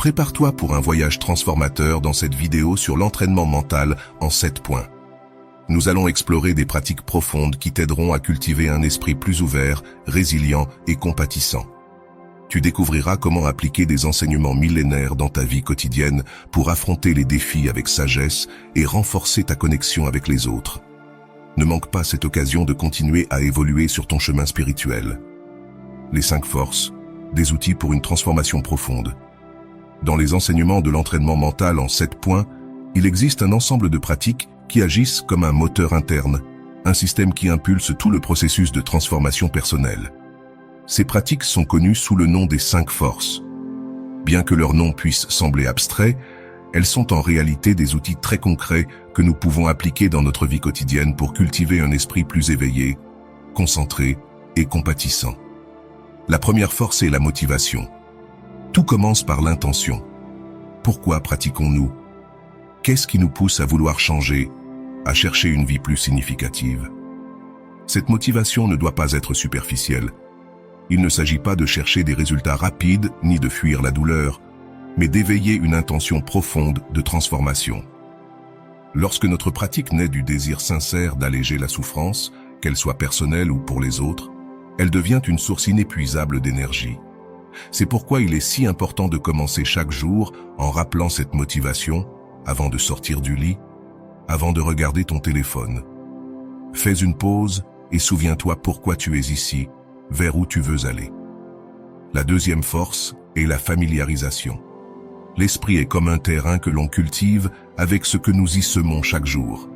Prépare-toi pour un voyage transformateur dans cette vidéo sur l'entraînement mental en 7 points. Nous allons explorer des pratiques profondes qui t'aideront à cultiver un esprit plus ouvert, résilient et compatissant. Tu découvriras comment appliquer des enseignements millénaires dans ta vie quotidienne pour affronter les défis avec sagesse et renforcer ta connexion avec les autres. Ne manque pas cette occasion de continuer à évoluer sur ton chemin spirituel. Les 5 forces, des outils pour une transformation profonde. Dans les enseignements de l'entraînement mental en 7 points, il existe un ensemble de pratiques qui agissent comme un moteur interne, un système qui impulse tout le processus de transformation personnelle. Ces pratiques sont connues sous le nom des 5 forces. Bien que leur nom puisse sembler abstrait, elles sont en réalité des outils très concrets que nous pouvons appliquer dans notre vie quotidienne pour cultiver un esprit plus éveillé, concentré et compatissant. La première force est la motivation. Tout commence par l'intention. Pourquoi pratiquons-nous? Qu'est-ce qui nous pousse à vouloir changer, à chercher une vie plus significative? Cette motivation ne doit pas être superficielle. Il ne s'agit pas de chercher des résultats rapides ni de fuir la douleur, mais d'éveiller une intention profonde de transformation. Lorsque notre pratique naît du désir sincère d'alléger la souffrance, qu'elle soit personnelle ou pour les autres, elle devient une source inépuisable d'énergie. C'est pourquoi il est si important de commencer chaque jour en rappelant cette motivation avant de sortir du lit, avant de regarder ton téléphone. Fais une pause et souviens-toi pourquoi tu es ici, vers où tu veux aller. La deuxième force est la familiarisation. L'esprit est comme un terrain que l'on cultive avec ce que nous y semons chaque jour.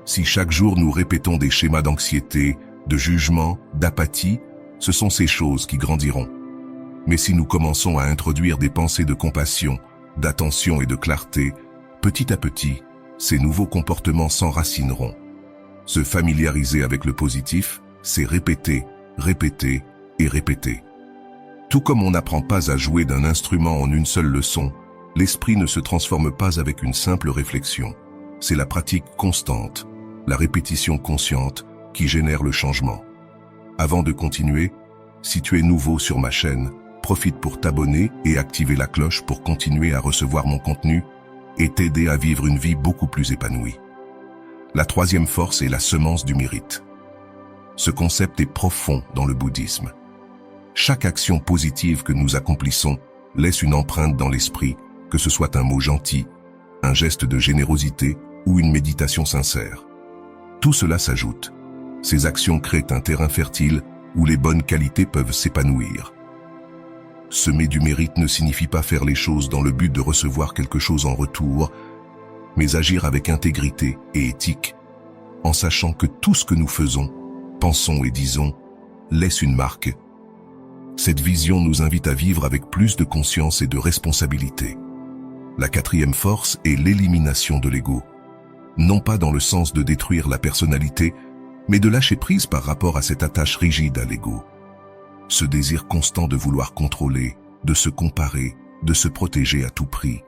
Si chaque jour nous répétons des schémas d'anxiété, de jugement, d'apathie, ce sont ces choses qui grandiront. Mais si nous commençons à introduire des pensées de compassion, d'attention et de clarté, petit à petit, ces nouveaux comportements s'enracineront. Se familiariser avec le positif, c'est répéter, répéter et répéter. Tout comme on n'apprend pas à jouer d'un instrument en une seule leçon, l'esprit ne se transforme pas avec une simple réflexion. C'est la pratique constante, la répétition consciente qui génère le changement. Avant de continuer, si tu es nouveau sur ma chaîne, profite pour t'abonner et activer la cloche pour continuer à recevoir mon contenu et t'aider à vivre une vie beaucoup plus épanouie. La troisième force est la semence du mérite. Ce concept est profond dans le bouddhisme. Chaque action positive que nous accomplissons laisse une empreinte dans l'esprit, que ce soit un mot gentil, un geste de générosité ou une méditation sincère. Tout cela s'ajoute. Ces actions créent un terrain fertile où les bonnes qualités peuvent s'épanouir. Semer du mérite ne signifie pas faire les choses dans le but de recevoir quelque chose en retour, mais agir avec intégrité et éthique, en sachant que tout ce que nous faisons, pensons et disons, laisse une marque. Cette vision nous invite à vivre avec plus de conscience et de responsabilité. La quatrième force est l'élimination de l'ego. Non pas dans le sens de détruire la personnalité, mais de lâcher prise par rapport à cette attache rigide à l'ego. Ce désir constant de vouloir contrôler, de se comparer, de se protéger à tout prix.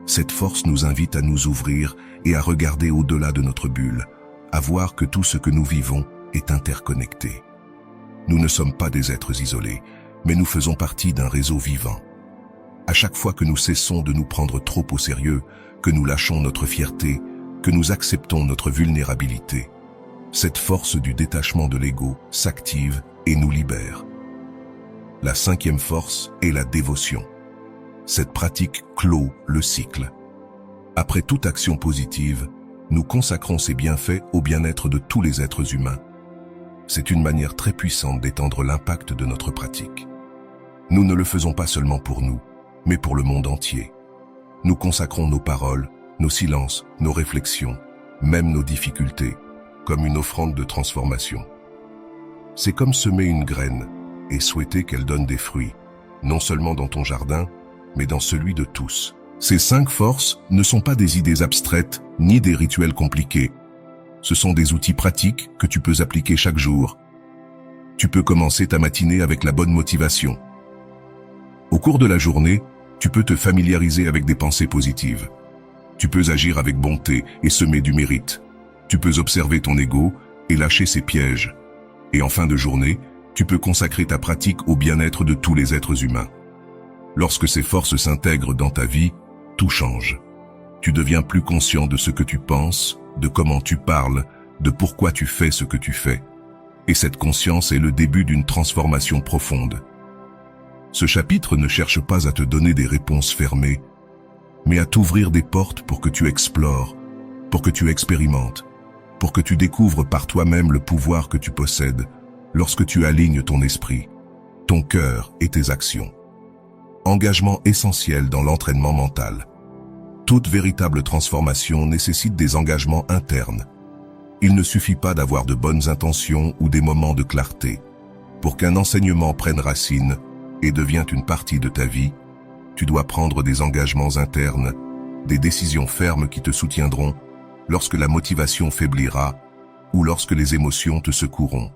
Cette force nous invite à nous ouvrir et à regarder au-delà de notre bulle, à voir que tout ce que nous vivons est interconnecté. Nous ne sommes pas des êtres isolés, mais nous faisons partie d'un réseau vivant. À chaque fois que nous cessons de nous prendre trop au sérieux, que nous lâchons notre fierté, que nous acceptons notre vulnérabilité, cette force du détachement de l'ego s'active et nous libère. La cinquième force est la dévotion. Cette pratique clôt le cycle. Après toute action positive, nous consacrons ces bienfaits au bien-être de tous les êtres humains. C'est une manière très puissante d'étendre l'impact de notre pratique. Nous ne le faisons pas seulement pour nous, mais pour le monde entier. Nous consacrons nos paroles, nos silences, nos réflexions, même nos difficultés, comme une offrande de transformation. C'est comme semer une graine et souhaiter qu'elle donne des fruits, non seulement dans ton jardin, mais dans celui de tous. Ces 5 forces ne sont pas des idées abstraites ni des rituels compliqués. Ce sont des outils pratiques que tu peux appliquer chaque jour. Tu peux commencer ta matinée avec la bonne motivation. Au cours de la journée, tu peux te familiariser avec des pensées positives. Tu peux agir avec bonté et semer du mérite. Tu peux observer ton ego et lâcher ses pièges. Et en fin de journée, tu peux consacrer ta pratique au bien-être de tous les êtres humains. Lorsque ces forces s'intègrent dans ta vie, tout change. Tu deviens plus conscient de ce que tu penses, de comment tu parles, de pourquoi tu fais ce que tu fais. Et cette conscience est le début d'une transformation profonde. Ce chapitre ne cherche pas à te donner des réponses fermées, mais à t'ouvrir des portes pour que tu explores, pour que tu expérimentes, pour que tu découvres par toi-même le pouvoir que tu possèdes lorsque tu alignes ton esprit, ton cœur et tes actions. Engagement essentiel dans l'entraînement mental. Toute véritable transformation nécessite des engagements internes. Il ne suffit pas d'avoir de bonnes intentions ou des moments de clarté. Pour qu'un enseignement prenne racine et devienne une partie de ta vie, tu dois prendre des engagements internes, des décisions fermes qui te soutiendront lorsque la motivation faiblira ou lorsque les émotions te secoueront.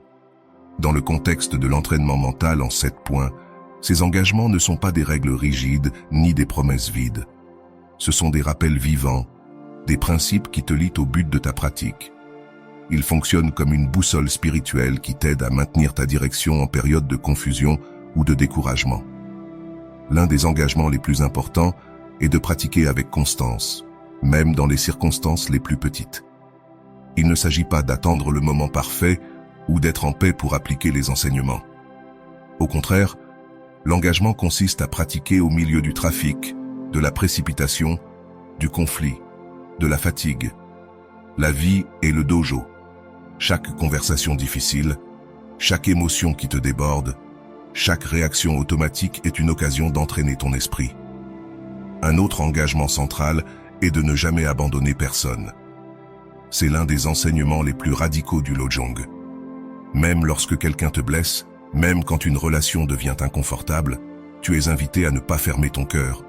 Dans le contexte de l'entraînement mental en 7 points, ces engagements ne sont pas des règles rigides ni des promesses vides. Ce sont des rappels vivants, des principes qui te lient au but de ta pratique. Ils fonctionnent comme une boussole spirituelle qui t'aide à maintenir ta direction en période de confusion ou de découragement. L'un des engagements les plus importants est de pratiquer avec constance, même dans les circonstances les plus petites. Il ne s'agit pas d'attendre le moment parfait ou d'être en paix pour appliquer les enseignements. Au contraire, l'engagement consiste à pratiquer au milieu du trafic, de la précipitation, du conflit, de la fatigue. La vie est le dojo. Chaque conversation difficile, chaque émotion qui te déborde, chaque réaction automatique est une occasion d'entraîner ton esprit. Un autre engagement central est de ne jamais abandonner personne. C'est l'un des enseignements les plus radicaux du Lojong. Même lorsque quelqu'un te blesse, même quand une relation devient inconfortable, tu es invité à ne pas fermer ton cœur.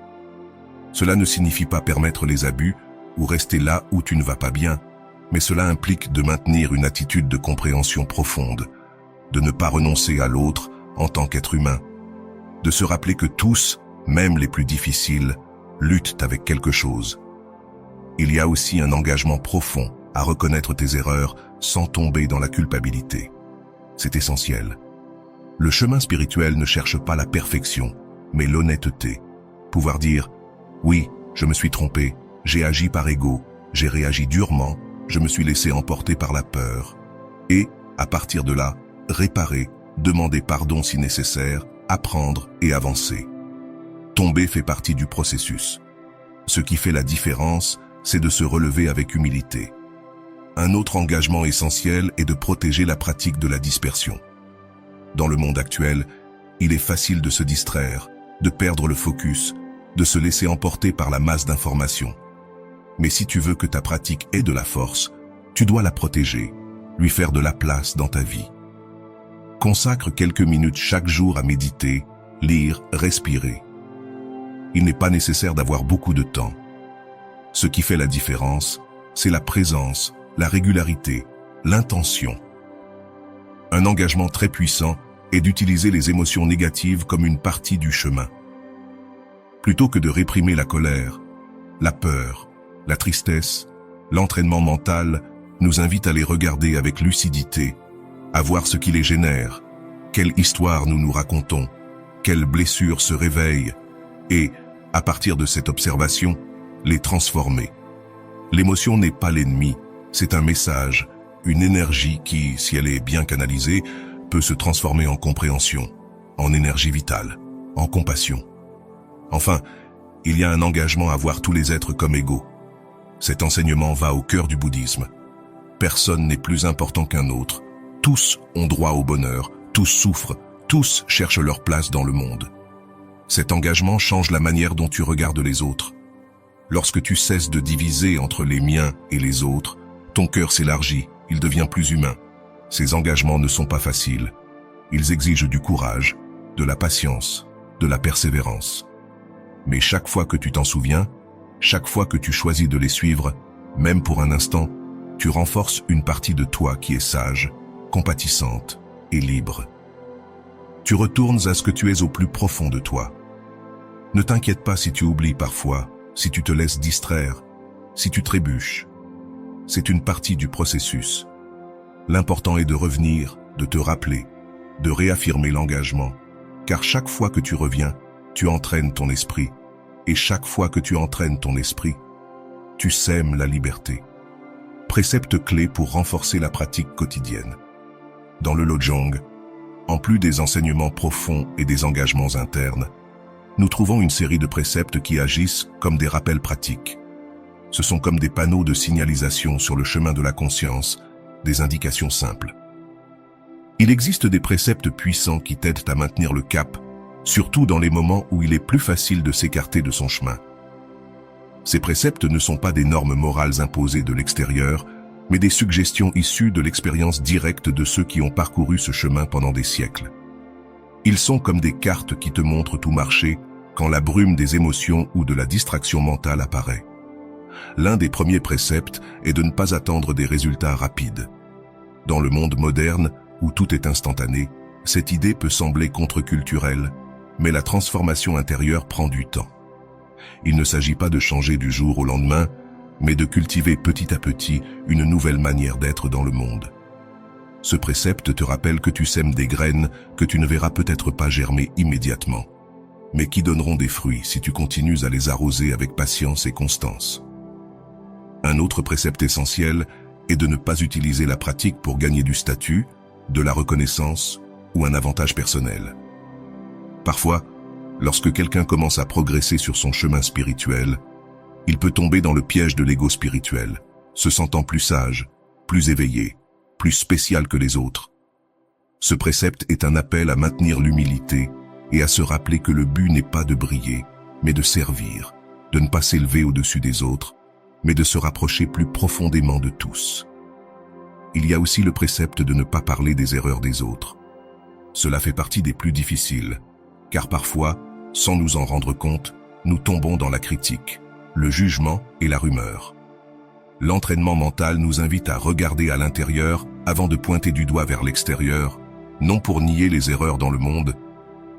Cela ne signifie pas permettre les abus ou rester là où tu ne vas pas bien, mais cela implique de maintenir une attitude de compréhension profonde, de ne pas renoncer à l'autre en tant qu'être humain, de se rappeler que tous, même les plus difficiles, luttent avec quelque chose. Il y a aussi un engagement profond à reconnaître tes erreurs sans tomber dans la culpabilité. C'est essentiel. Le chemin spirituel ne cherche pas la perfection, mais l'honnêteté. Pouvoir dire « Oui, je me suis trompé, j'ai agi par ego, j'ai réagi durement, je me suis laissé emporter par la peur. » Et, à partir de là, réparer, demander pardon si nécessaire, apprendre et avancer. Tomber fait partie du processus. Ce qui fait la différence, c'est de se relever avec humilité. Un autre engagement essentiel est de protéger la pratique de la dispersion. Dans le monde actuel, il est facile de se distraire, de perdre le focus, de se laisser emporter par la masse d'informations. Mais si tu veux que ta pratique ait de la force, tu dois la protéger, lui faire de la place dans ta vie. Consacre quelques minutes chaque jour à méditer, lire, respirer. Il n'est pas nécessaire d'avoir beaucoup de temps. Ce qui fait la différence, c'est la présence, la régularité, l'intention. Un engagement très puissant est d'utiliser les émotions négatives comme une partie du chemin. Plutôt que de réprimer la colère, la peur, la tristesse, l'entraînement mental nous invite à les regarder avec lucidité, à voir ce qui les génère, quelle histoire nous nous racontons, quelles blessures se réveillent, et, à partir de cette observation, les transformer. L'émotion n'est pas l'ennemi, c'est un message, une énergie qui, si elle est bien canalisée, peut se transformer en compréhension, en énergie vitale, en compassion. Enfin, il y a un engagement à voir tous les êtres comme égaux. Cet enseignement va au cœur du bouddhisme. Personne n'est plus important qu'un autre. Tous ont droit au bonheur, tous souffrent, tous cherchent leur place dans le monde. Cet engagement change la manière dont tu regardes les autres. Lorsque tu cesses de diviser entre les miens et les autres, ton cœur s'élargit, il devient plus humain. Ces engagements ne sont pas faciles. Ils exigent du courage, de la patience, de la persévérance. Mais chaque fois que tu t'en souviens, chaque fois que tu choisis de les suivre, même pour un instant, tu renforces une partie de toi qui est sage, compatissante et libre. Tu retournes à ce que tu es au plus profond de toi. Ne t'inquiète pas si tu oublies parfois, si tu te laisses distraire, si tu trébuches. C'est une partie du processus. L'important est de revenir, de te rappeler, de réaffirmer l'engagement, car chaque fois que tu reviens, tu entraînes ton esprit. Et chaque fois que tu entraînes ton esprit, tu sèmes la liberté. Précepte clé pour renforcer la pratique quotidienne. Dans le Lojong, en plus des enseignements profonds et des engagements internes, nous trouvons une série de préceptes qui agissent comme des rappels pratiques. Ce sont comme des panneaux de signalisation sur le chemin de la conscience, des indications simples. Il existe des préceptes puissants qui t'aident à maintenir le cap, surtout dans les moments où il est plus facile de s'écarter de son chemin. Ces préceptes ne sont pas des normes morales imposées de l'extérieur, mais des suggestions issues de l'expérience directe de ceux qui ont parcouru ce chemin pendant des siècles. Ils sont comme des cartes qui te montrent tout marcher quand la brume des émotions ou de la distraction mentale apparaît. L'un des premiers préceptes est de ne pas attendre des résultats rapides. Dans le monde moderne, où tout est instantané, cette idée peut sembler contre-culturelle, mais la transformation intérieure prend du temps. Il ne s'agit pas de changer du jour au lendemain, mais de cultiver petit à petit une nouvelle manière d'être dans le monde. Ce précepte te rappelle que tu sèmes des graines que tu ne verras peut-être pas germer immédiatement, mais qui donneront des fruits si tu continues à les arroser avec patience et constance. Un autre précepte essentiel est de ne pas utiliser la pratique pour gagner du statut, de la reconnaissance ou un avantage personnel. Parfois, lorsque quelqu'un commence à progresser sur son chemin spirituel, il peut tomber dans le piège de l'ego spirituel, se sentant plus sage, plus éveillé, plus spécial que les autres. Ce précepte est un appel à maintenir l'humilité et à se rappeler que le but n'est pas de briller, mais de servir, de ne pas s'élever au-dessus des autres, mais de se rapprocher plus profondément de tous. Il y a aussi le précepte de ne pas parler des erreurs des autres. Cela fait partie des plus difficiles, car parfois, sans nous en rendre compte, nous tombons dans la critique, le jugement et la rumeur. L'entraînement mental nous invite à regarder à l'intérieur avant de pointer du doigt vers l'extérieur, non pour nier les erreurs dans le monde,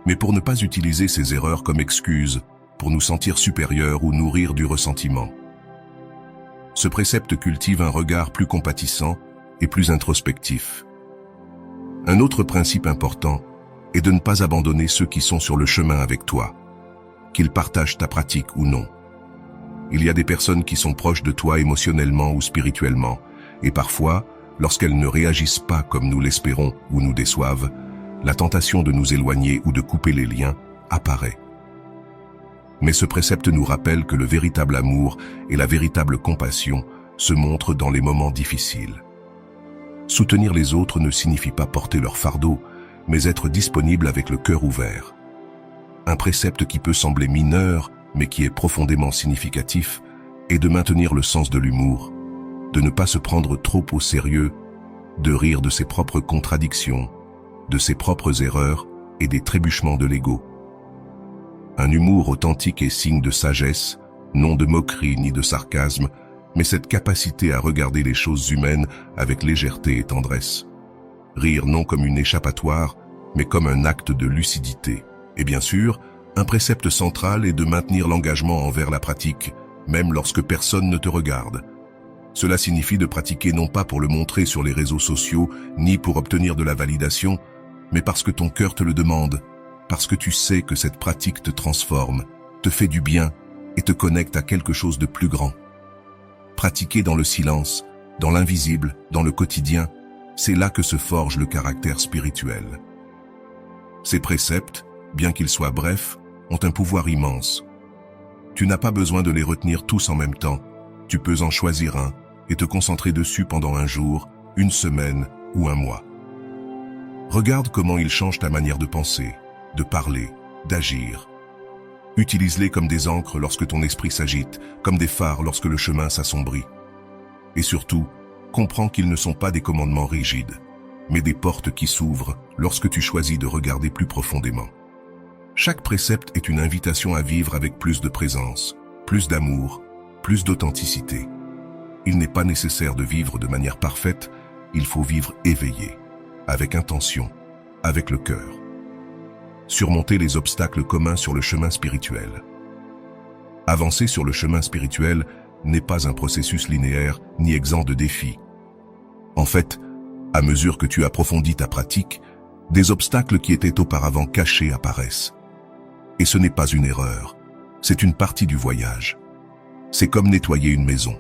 mais pour ne pas utiliser ces erreurs comme excuse pour nous sentir supérieurs ou nourrir du ressentiment. Ce précepte cultive un regard plus compatissant et plus introspectif. Un autre principe important est de ne pas abandonner ceux qui sont sur le chemin avec toi, qu'ils partagent ta pratique ou non. Il y a des personnes qui sont proches de toi émotionnellement ou spirituellement, et parfois, lorsqu'elles ne réagissent pas comme nous l'espérons ou nous déçoivent, la tentation de nous éloigner ou de couper les liens apparaît. Mais ce précepte nous rappelle que le véritable amour et la véritable compassion se montrent dans les moments difficiles. Soutenir les autres ne signifie pas porter leur fardeau, mais être disponible avec le cœur ouvert. Un précepte qui peut sembler mineur, mais qui est profondément significatif, est de maintenir le sens de l'humour, de ne pas se prendre trop au sérieux, de rire de ses propres contradictions, de ses propres erreurs et des trébuchements de l'ego. Un humour authentique est signe de sagesse, non de moquerie ni de sarcasme, mais cette capacité à regarder les choses humaines avec légèreté et tendresse. Rire non comme une échappatoire, mais comme un acte de lucidité. Et bien sûr, un précepte central est de maintenir l'engagement envers la pratique, même lorsque personne ne te regarde. Cela signifie de pratiquer non pas pour le montrer sur les réseaux sociaux, ni pour obtenir de la validation, mais parce que ton cœur te le demande, parce que tu sais que cette pratique te transforme, te fait du bien et te connecte à quelque chose de plus grand. Pratiquer dans le silence, dans l'invisible, dans le quotidien, c'est là que se forge le caractère spirituel. Ces préceptes, bien qu'ils soient brefs, ont un pouvoir immense. Tu n'as pas besoin de les retenir tous en même temps. Tu peux en choisir un et te concentrer dessus pendant un jour, une semaine ou un mois. Regarde comment ils changent ta manière de penser, de parler, d'agir. Utilise-les comme des ancres lorsque ton esprit s'agite, comme des phares lorsque le chemin s'assombrit. Et surtout, comprends qu'ils ne sont pas des commandements rigides, mais des portes qui s'ouvrent lorsque tu choisis de regarder plus profondément. Chaque précepte est une invitation à vivre avec plus de présence, plus d'amour, plus d'authenticité. Il n'est pas nécessaire de vivre de manière parfaite, il faut vivre éveillé, avec intention, avec le cœur. Surmonter les obstacles communs sur le chemin spirituel. Avancer sur le chemin spirituel n'est pas un processus linéaire ni exempt de défis. En fait, à mesure que tu approfondis ta pratique, des obstacles qui étaient auparavant cachés apparaissent. Et ce n'est pas une erreur, c'est une partie du voyage. C'est comme nettoyer une maison.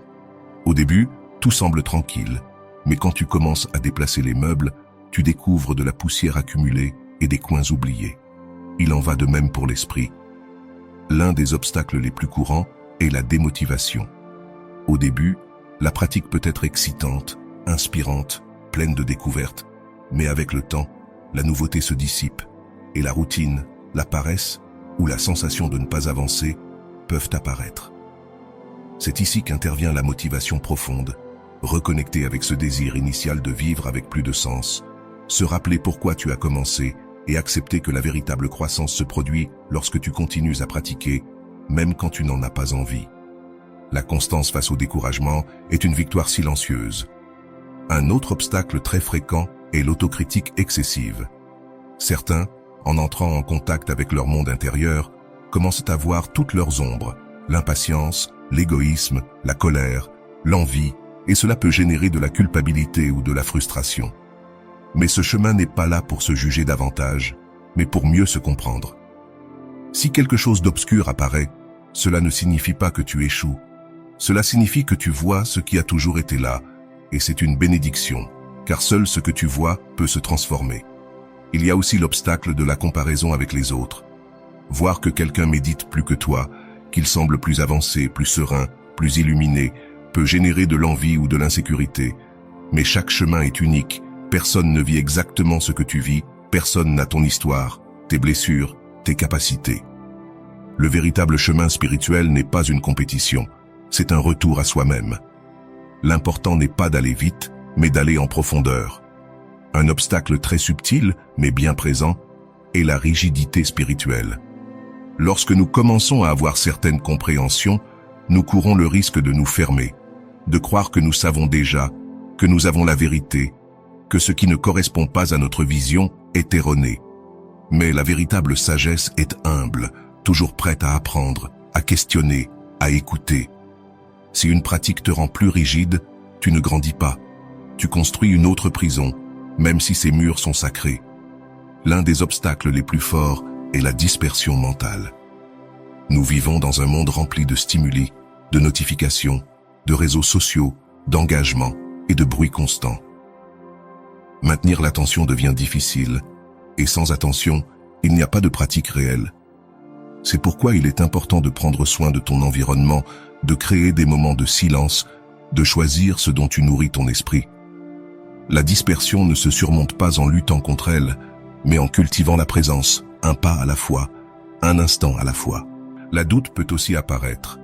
Au début, tout semble tranquille, mais quand tu commences à déplacer les meubles, tu découvres de la poussière accumulée et des coins oubliés. Il en va de même pour l'esprit. L'un des obstacles les plus courants est la démotivation. Au début, la pratique peut être excitante, inspirante, pleine de découvertes, mais avec le temps, la nouveauté se dissipe et la routine, la paresse ou la sensation de ne pas avancer peuvent apparaître. C'est ici qu'intervient la motivation profonde, reconnecter avec ce désir initial de vivre avec plus de sens, se rappeler pourquoi tu as commencé et accepter que la véritable croissance se produit lorsque tu continues à pratiquer, même quand tu n'en as pas envie. La constance face au découragement est une victoire silencieuse. Un autre obstacle très fréquent est l'autocritique excessive. Certains, en entrant en contact avec leur monde intérieur, commencent à voir toutes leurs ombres, l'impatience, l'égoïsme, la colère, l'envie, et cela peut générer de la culpabilité ou de la frustration. Mais ce chemin n'est pas là pour se juger davantage, mais pour mieux se comprendre. Si quelque chose d'obscur apparaît, cela ne signifie pas que tu échoues. Cela signifie que tu vois ce qui a toujours été là, et c'est une bénédiction, car seul ce que tu vois peut se transformer. Il y a aussi l'obstacle de la comparaison avec les autres. Voir que quelqu'un médite plus que toi, qu'il semble plus avancé, plus serein, plus illuminé, peut générer de l'envie ou de l'insécurité. Mais chaque chemin est unique, personne ne vit exactement ce que tu vis, personne n'a ton histoire, tes blessures, tes capacités. Le véritable chemin spirituel n'est pas une compétition, c'est un retour à soi-même. L'important n'est pas d'aller vite, mais d'aller en profondeur. Un obstacle très subtil, mais bien présent, est la rigidité spirituelle. Lorsque nous commençons à avoir certaines compréhensions, nous courons le risque de nous fermer, de croire que nous savons déjà, que nous avons la vérité, que ce qui ne correspond pas à notre vision est erroné. Mais la véritable sagesse est humble, toujours prête à apprendre, à questionner, à écouter. Si une pratique te rend plus rigide, tu ne grandis pas. Tu construis une autre prison, même si ces murs sont sacrés. L'un des obstacles les plus forts est la dispersion mentale. Nous vivons dans un monde rempli de stimuli, de notifications, de réseaux sociaux, d'engagement et de bruit constant. Maintenir l'attention devient difficile, et sans attention, il n'y a pas de pratique réelle. C'est pourquoi il est important de prendre soin de ton environnement, de créer des moments de silence, de choisir ce dont tu nourris ton esprit. La dispersion ne se surmonte pas en luttant contre elle, mais en cultivant la présence, un pas à la fois, un instant à la fois. La doute peut aussi apparaître.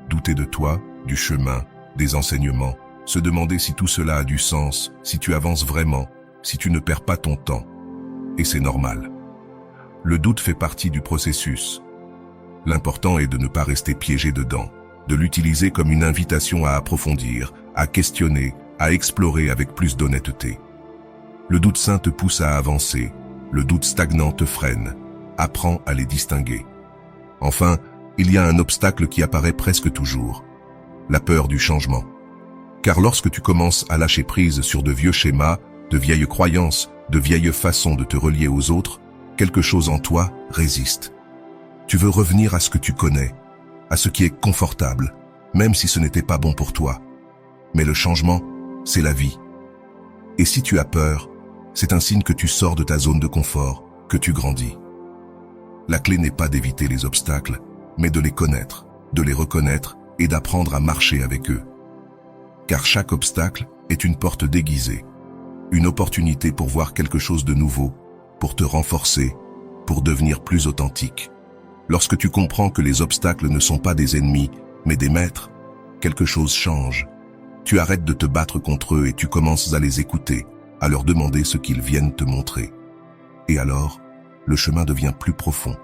Douter de toi, du chemin, des enseignements, se demander si tout cela a du sens, si tu avances vraiment, si tu ne perds pas ton temps. Et c'est normal. Le doute fait partie du processus. L'important est de ne pas rester piégé dedans, de l'utiliser comme une invitation à approfondir, à questionner, à explorer avec plus d'honnêteté. Le doute sain te pousse à avancer, le doute stagnant te freine. Apprends à les distinguer. Enfin, il y a un obstacle qui apparaît presque toujours, la peur du changement. Car lorsque tu commences à lâcher prise sur de vieux schémas, de vieilles croyances, de vieilles façons de te relier aux autres, quelque chose en toi résiste. Tu veux revenir à ce que tu connais, à ce qui est confortable, même si ce n'était pas bon pour toi. Mais le changement, c'est la vie. Et si tu as peur, c'est un signe que tu sors de ta zone de confort, que tu grandis. La clé n'est pas d'éviter les obstacles, mais de les connaître, de les reconnaître et d'apprendre à marcher avec eux. Car chaque obstacle est une porte déguisée, une opportunité pour voir quelque chose de nouveau, pour te renforcer, pour devenir plus authentique. Lorsque tu comprends que les obstacles ne sont pas des ennemis, mais des maîtres, quelque chose change. Tu arrêtes de te battre contre eux et tu commences à les écouter, à leur demander ce qu'ils viennent te montrer. Et alors, le chemin devient plus profond,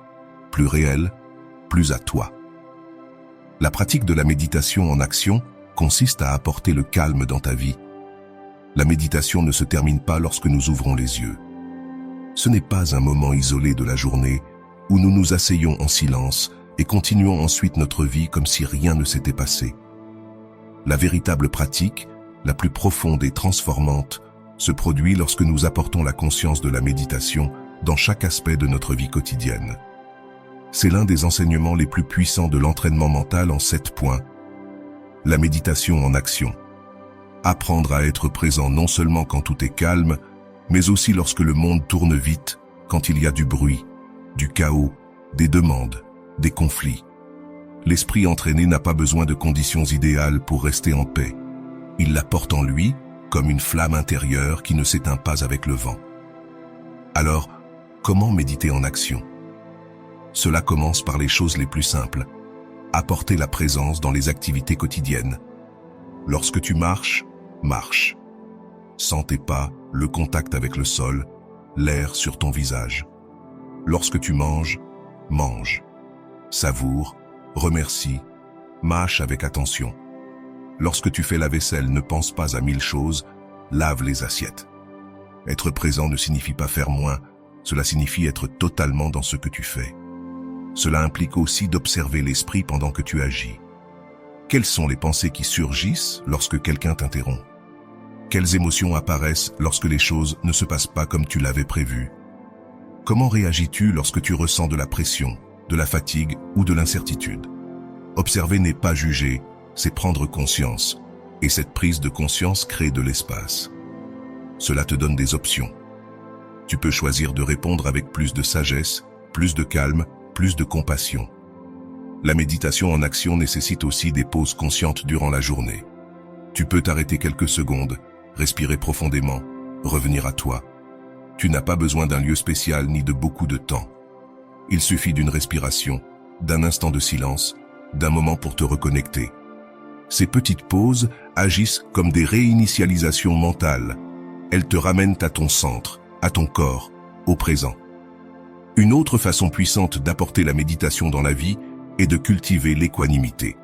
plus réel, plus à toi. La pratique de la méditation en action consiste à apporter le calme dans ta vie. La méditation ne se termine pas lorsque nous ouvrons les yeux. Ce n'est pas un moment isolé de la journée où nous nous asseyons en silence et continuons ensuite notre vie comme si rien ne s'était passé. La véritable pratique, la plus profonde et transformante, se produit lorsque nous apportons la conscience de la méditation dans chaque aspect de notre vie quotidienne. C'est l'un des enseignements les plus puissants de l'entraînement mental en 7 points. La méditation en action. Apprendre à être présent non seulement quand tout est calme, mais aussi lorsque le monde tourne vite, quand il y a du bruit, du chaos, des demandes, des conflits. L'esprit entraîné n'a pas besoin de conditions idéales pour rester en paix. Il la porte en lui, comme une flamme intérieure qui ne s'éteint pas avec le vent. Alors, comment méditer en action? Cela commence par les choses les plus simples. Apporter la présence dans les activités quotidiennes. Lorsque tu marches, marche. Sens tes pas, le contact avec le sol, l'air sur ton visage. Lorsque tu manges, mange. Savoure, remercie, mâche avec attention. Lorsque tu fais la vaisselle, ne pense pas à 1000 choses, lave les assiettes. Être présent ne signifie pas faire moins, cela signifie être totalement dans ce que tu fais. Cela implique aussi d'observer l'esprit pendant que tu agis. Quelles sont les pensées qui surgissent lorsque quelqu'un t'interrompt? Quelles émotions apparaissent lorsque les choses ne se passent pas comme tu l'avais prévu? Comment réagis-tu lorsque tu ressens de la pression, de la fatigue ou de l'incertitude? Observer n'est pas juger, c'est prendre conscience. Et cette prise de conscience crée de l'espace. Cela te donne des options. Tu peux choisir de répondre avec plus de sagesse, plus de calme, plus de compassion. La méditation en action nécessite aussi des pauses conscientes durant la journée. Tu peux t'arrêter quelques secondes, respirer profondément, revenir à toi. Tu n'as pas besoin d'un lieu spécial ni de beaucoup de temps. Il suffit d'une respiration, d'un instant de silence, d'un moment pour te reconnecter. Ces petites pauses agissent comme des réinitialisations mentales. Elles te ramènent à ton centre, à ton corps, au présent. Une autre façon puissante d'apporter la méditation dans la vie est de cultiver l'équanimité.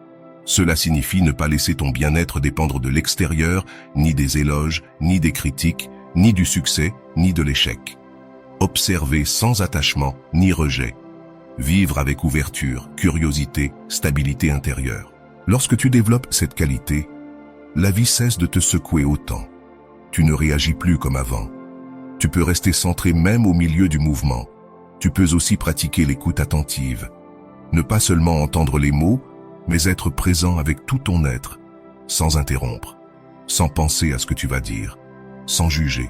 Cela signifie ne pas laisser ton bien-être dépendre de l'extérieur, ni des éloges, ni des critiques, ni du succès, ni de l'échec. Observer sans attachement, ni rejet. Vivre avec ouverture, curiosité, stabilité intérieure. Lorsque tu développes cette qualité, la vie cesse de te secouer autant. Tu ne réagis plus comme avant. Tu peux rester centré même au milieu du mouvement. Tu peux aussi pratiquer l'écoute attentive. Ne pas seulement entendre les mots, mais être présent avec tout ton être, sans interrompre, sans penser à ce que tu vas dire, sans juger.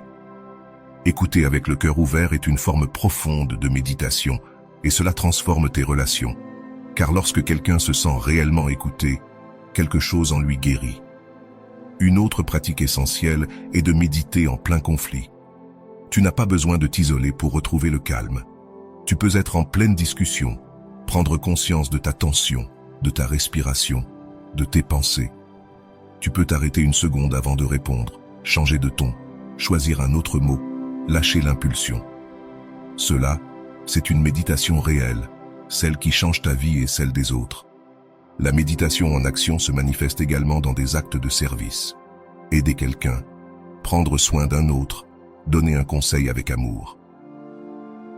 Écouter avec le cœur ouvert est une forme profonde de méditation et cela transforme tes relations. Car lorsque quelqu'un se sent réellement écouté, quelque chose en lui guérit. Une autre pratique essentielle est de méditer en plein conflit. Tu n'as pas besoin de t'isoler pour retrouver le calme. Tu peux être en pleine discussion, prendre conscience de ta tension, de ta respiration, de tes pensées. Tu peux t'arrêter une seconde avant de répondre, changer de ton, choisir un autre mot, lâcher l'impulsion. Cela, c'est une méditation réelle, celle qui change ta vie et celle des autres. La méditation en action se manifeste également dans des actes de service. Aider quelqu'un, prendre soin d'un autre, donner un conseil avec amour.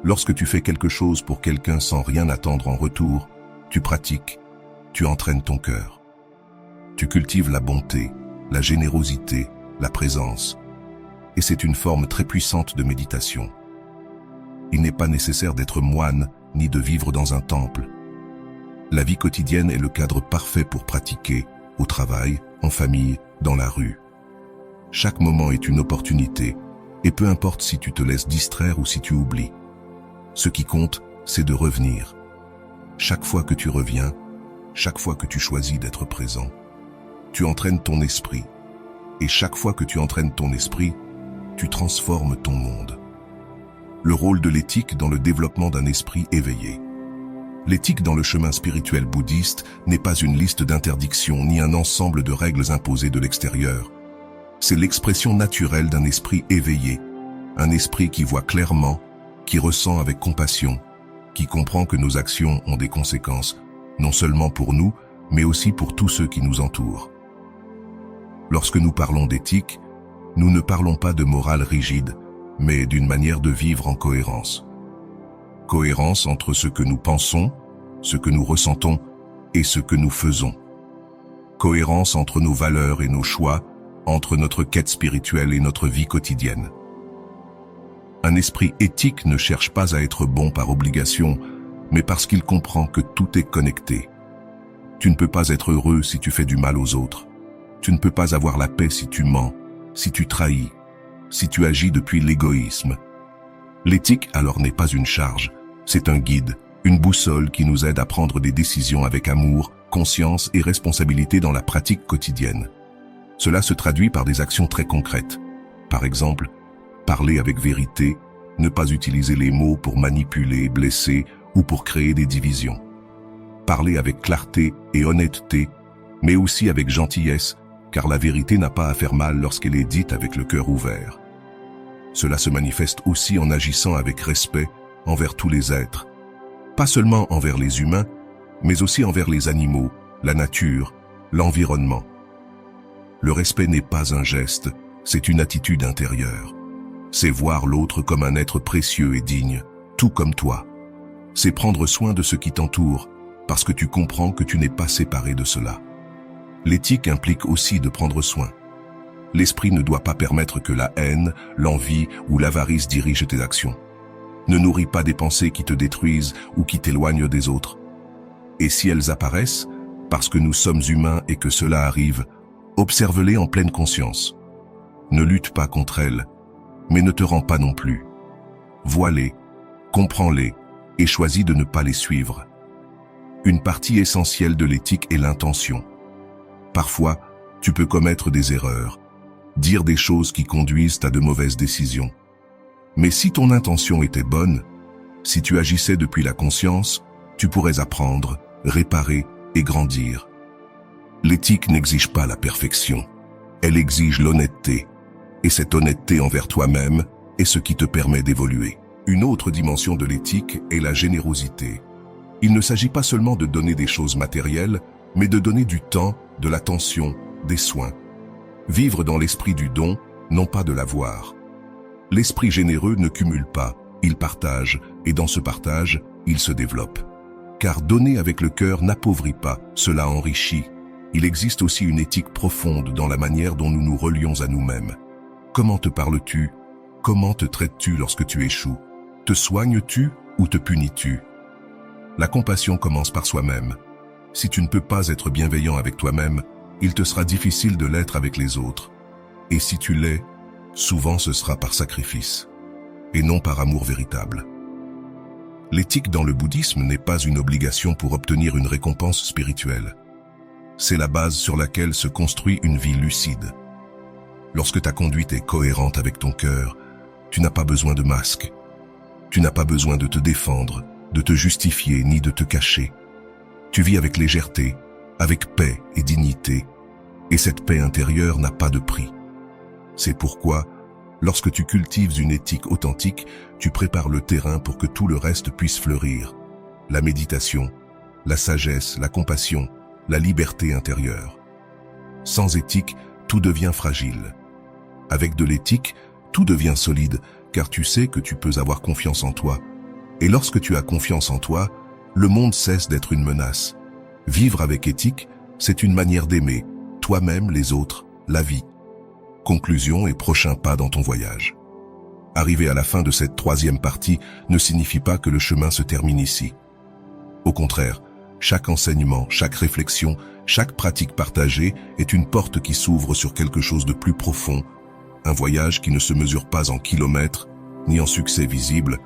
Lorsque tu fais quelque chose pour quelqu'un sans rien attendre en retour, tu pratiques, tu entraînes ton cœur. Tu cultives la bonté, la générosité, la présence. Et c'est une forme très puissante de méditation. Il n'est pas nécessaire d'être moine ni de vivre dans un temple. La vie quotidienne est le cadre parfait pour pratiquer, au travail, en famille, dans la rue. Chaque moment est une opportunité, et peu importe si tu te laisses distraire ou si tu oublies. Ce qui compte, c'est de revenir. Chaque fois que tu reviens, chaque fois que tu choisis d'être présent, tu entraînes ton esprit. Et chaque fois que tu entraînes ton esprit, tu transformes ton monde. Le rôle de l'éthique dans le développement d'un esprit éveillé. L'éthique dans le chemin spirituel bouddhiste n'est pas une liste d'interdictions ni un ensemble de règles imposées de l'extérieur. C'est l'expression naturelle d'un esprit éveillé, un esprit qui voit clairement, qui ressent avec compassion, qui comprend que nos actions ont des conséquences, non seulement pour nous, mais aussi pour tous ceux qui nous entourent. Lorsque nous parlons d'éthique, nous ne parlons pas de morale rigide, mais d'une manière de vivre en cohérence. Cohérence entre ce que nous pensons, ce que nous ressentons et ce que nous faisons. Cohérence entre nos valeurs et nos choix, entre notre quête spirituelle et notre vie quotidienne. Un esprit éthique ne cherche pas à être bon par obligation, mais parce qu'il comprend que tout est connecté. Tu ne peux pas être heureux si tu fais du mal aux autres. Tu ne peux pas avoir la paix si tu mens, si tu trahis, si tu agis depuis l'égoïsme. L'éthique alors n'est pas une charge, c'est un guide, une boussole qui nous aide à prendre des décisions avec amour, conscience et responsabilité dans la pratique quotidienne. Cela se traduit par des actions très concrètes. Par exemple, parler avec vérité, ne pas utiliser les mots pour manipuler, blesser ou pour créer des divisions. Parler avec clarté et honnêteté, mais aussi avec gentillesse, car la vérité n'a pas à faire mal lorsqu'elle est dite avec le cœur ouvert. Cela se manifeste aussi en agissant avec respect envers tous les êtres, pas seulement envers les humains, mais aussi envers les animaux, la nature, l'environnement. Le respect n'est pas un geste, c'est une attitude intérieure. C'est voir l'autre comme un être précieux et digne, tout comme toi. C'est prendre soin de ce qui t'entoure, parce que tu comprends que tu n'es pas séparé de cela. L'éthique implique aussi de prendre soin. L'esprit ne doit pas permettre que la haine, l'envie ou l'avarice dirigent tes actions. Ne nourris pas des pensées qui te détruisent ou qui t'éloignent des autres. Et si elles apparaissent, parce que nous sommes humains et que cela arrive, observe-les en pleine conscience. Ne lutte pas contre elles, mais ne te rends pas non plus. Vois-les, comprends-les et choisis de ne pas les suivre. Une partie essentielle de l'éthique est l'intention. Parfois, tu peux commettre des erreurs, dire des choses qui conduisent à de mauvaises décisions. Mais si ton intention était bonne, si tu agissais depuis la conscience, tu pourrais apprendre, réparer et grandir. L'éthique n'exige pas la perfection, elle exige l'honnêteté. Et cette honnêteté envers toi-même est ce qui te permet d'évoluer. Une autre dimension de l'éthique est la générosité. Il ne s'agit pas seulement de donner des choses matérielles, mais de donner du temps, de l'attention, des soins. Vivre dans l'esprit du don, non pas de l'avoir. L'esprit généreux ne cumule pas, il partage, et dans ce partage, il se développe. Car donner avec le cœur n'appauvrit pas, cela enrichit. Il existe aussi une éthique profonde dans la manière dont nous nous relions à nous-mêmes. Comment te parles-tu? Comment te traites-tu lorsque tu échoues? Te soignes-tu ou te punis-tu? La compassion commence par soi-même. Si tu ne peux pas être bienveillant avec toi-même, il te sera difficile de l'être avec les autres. Et si tu l'es, souvent ce sera par sacrifice, et non par amour véritable. L'éthique dans le bouddhisme n'est pas une obligation pour obtenir une récompense spirituelle. C'est la base sur laquelle se construit une vie lucide. Lorsque ta conduite est cohérente avec ton cœur, tu n'as pas besoin de masque. Tu n'as pas besoin de te défendre, de te justifier ni de te cacher. Tu vis avec légèreté, avec paix et dignité, et cette paix intérieure n'a pas de prix. C'est pourquoi, lorsque tu cultives une éthique authentique, tu prépares le terrain pour que tout le reste puisse fleurir. La méditation, la sagesse, la compassion, la liberté intérieure. Sans éthique, tout devient fragile. Avec de l'éthique, tout devient solide, car tu sais que tu peux avoir confiance en toi. Et lorsque tu as confiance en toi, le monde cesse d'être une menace. Vivre avec éthique, c'est une manière d'aimer, toi-même, les autres, la vie. Conclusion et prochain pas dans ton voyage. Arriver à la fin de cette troisième partie ne signifie pas que le chemin se termine ici. Au contraire, chaque enseignement, chaque réflexion, chaque pratique partagée est une porte qui s'ouvre sur quelque chose de plus profond, un voyage qui ne se mesure pas en kilomètres, ni en succès visible,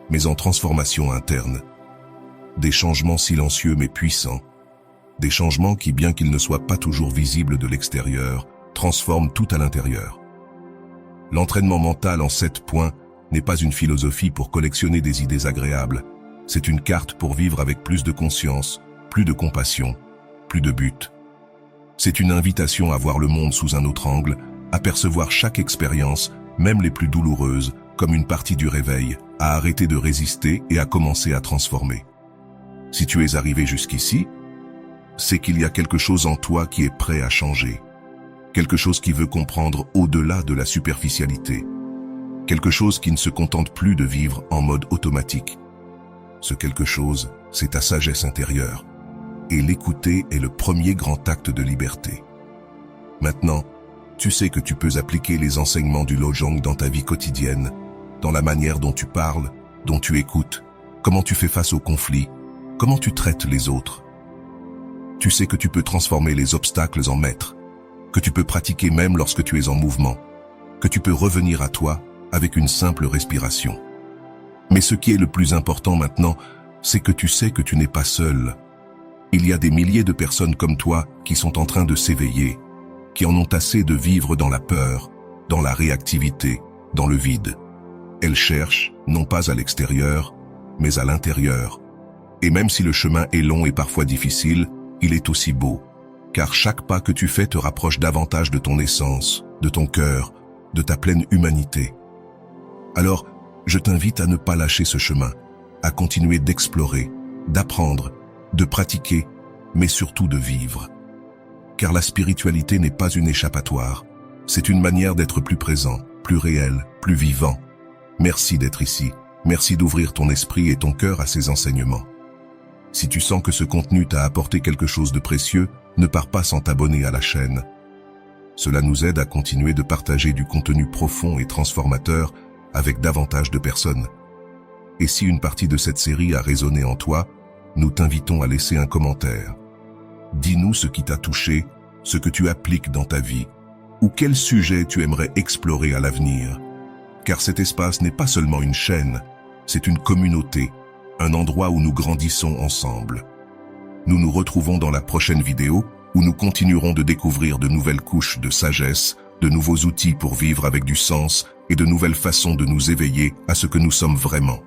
mais en transformation interne. Des changements silencieux mais puissants, des changements qui, bien qu'ils ne soient pas toujours visibles de l'extérieur, transforment tout à l'intérieur. L'entraînement mental en 7 points n'est pas une philosophie pour collectionner des idées agréables, c'est une carte pour vivre avec plus de conscience, plus de compassion, plus de but. C'est une invitation à voir le monde sous un autre angle, à percevoir chaque expérience, même les plus douloureuses, comme une partie du réveil, à arrêter de résister et à commencer à transformer. Si tu es arrivé jusqu'ici, c'est qu'il y a quelque chose en toi qui est prêt à changer. Quelque chose qui veut comprendre au-delà de la superficialité. Quelque chose qui ne se contente plus de vivre en mode automatique. Ce quelque chose, c'est ta sagesse intérieure. Et l'écouter est le premier grand acte de liberté. Maintenant, tu sais que tu peux appliquer les enseignements du Lojong dans ta vie quotidienne, dans la manière dont tu parles, dont tu écoutes, comment tu fais face aux conflits, comment tu traites les autres. Tu sais que tu peux transformer les obstacles en maîtres, que tu peux pratiquer même lorsque tu es en mouvement, que tu peux revenir à toi avec une simple respiration. Mais ce qui est le plus important maintenant, c'est que tu sais que tu n'es pas seul. Il y a des milliers de personnes comme toi qui sont en train de s'éveiller, qui en ont assez de vivre dans la peur, dans la réactivité, dans le vide. Elles cherchent, non pas à l'extérieur, mais à l'intérieur. Et même si le chemin est long et parfois difficile, il est aussi beau, car chaque pas que tu fais te rapproche davantage de ton essence, de ton cœur, de ta pleine humanité. Alors, je t'invite à ne pas lâcher ce chemin, à continuer d'explorer, d'apprendre, de pratiquer, mais surtout de vivre. Car la spiritualité n'est pas une échappatoire, c'est une manière d'être plus présent, plus réel, plus vivant. Merci d'être ici, merci d'ouvrir ton esprit et ton cœur à ces enseignements. Si tu sens que ce contenu t'a apporté quelque chose de précieux, ne pars pas sans t'abonner à la chaîne. Cela nous aide à continuer de partager du contenu profond et transformateur avec davantage de personnes. Et si une partie de cette série a résonné en toi, nous t'invitons à laisser un commentaire. Dis-nous ce qui t'a touché, ce que tu appliques dans ta vie, ou quel sujet tu aimerais explorer à l'avenir. Car cet espace n'est pas seulement une chaîne, c'est une communauté, un endroit où nous grandissons ensemble. Nous nous retrouvons dans la prochaine vidéo où nous continuerons de découvrir de nouvelles couches de sagesse, de nouveaux outils pour vivre avec du sens et de nouvelles façons de nous éveiller à ce que nous sommes vraiment.